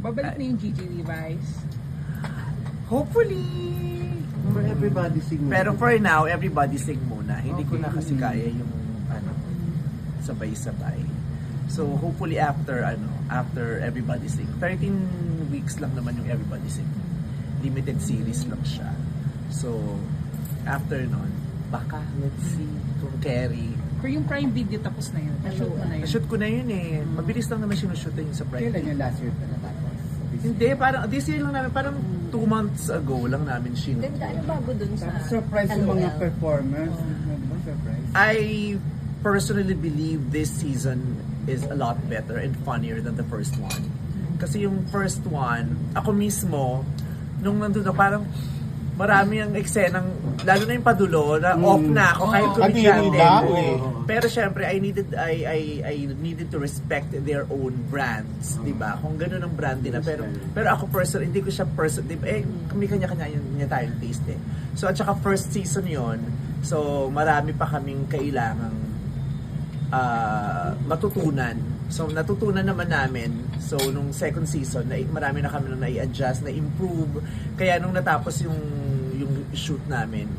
Babalik na yung Gigi Levi's. Hopefully. For everybody sing. Pero for now, everybody sing muna. Hindi ko na kasi kaya yung sabay-sabay. So hopefully after everybody sing. 13 weeks lang naman yung everybody sing. Limited series lang siya. So after nun, baka let's see kung Kerry. Pero yung Prime Video tapos na yun. Na-shoot mo na yun. Shoot ko na yun eh. Mabilis lang naman sinushoot yun sa Prime. Kailan yung last year pa natapos? Hindi, parang this year lang namin, parang 2 months ago lang namin sinushoot. Ganda, ano bago dun sa Surprise yung mga LOL? performers. Surprise. I personally believe this season is a lot better and funnier than the first one. Kasi yung first one, ako mismo, nung nandun na parang marami ang eksenang, lalo na yung padulo, na off na ako kahit komedyante. Pero syempre, I needed to respect their own brands, di ba? Kung gano'n ang brand nila. Pero ako personally, hindi ko siya di ba? Kami kanya-kanya niya tayong taste eh. So at saka first season yon, so marami pa kaming kailangang matutunan. So natutunan naman namin. So nung second season, marami na kami na i-adjust, na improve. Kaya nung natapos yung shoot namin,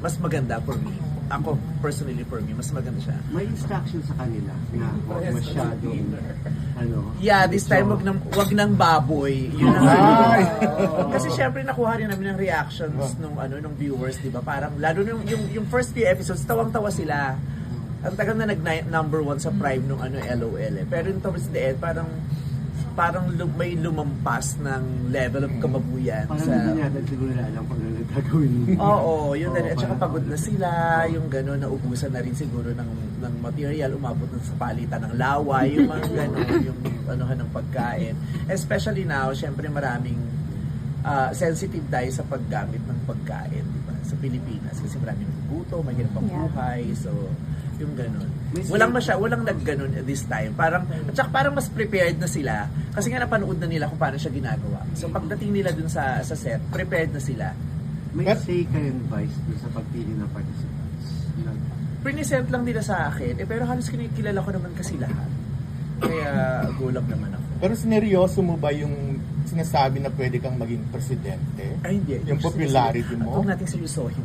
mas maganda for me. Ako personally for me, mas maganda siya. May instruction sa kanila na huwag masyadong Yeah, this time wag nang baboy. Yun ang kasi syempre nakuha rin namin ng reactions nung viewers, 'di ba? Parang lalo yung first few episodes, tawang-tawa sila. Ang tagal na number 1 sa Prime nung LOL eh. Pero yung towards the end, parang may lumampas ng level of kababuyan. Parang hindi natin siguro alam kung ano gagawin. Oo, yun na. At saka pagod na sila, yung gano'n, naubusan na rin siguro ng material, umabot na sa palitan ng laway, yung mga gano'n, yung ng pagkain. Especially now, syempre maraming sensitive tayo sa paggamit ng pagkain, di ba? Sa Pilipinas. Kasi maraming guto, mahirap ang buhay, so yung ganun. Walang nagganon this time. At saka parang mas prepared na sila kasi nga napanood na nila kung paano siya ginagawa. So pagdating nila dun sa set, prepared na sila. May say kayo advice dun sa pagpili ng participants? Present lang nila sa akin, pero halos kilala ko naman kasi lahat. Kaya gulam naman ako. Pero sineryoso mo ba yung sinasabi na pwede kang maging presidente? Ay, hindi. Yung popularity mo? Huwag natin seryosohin.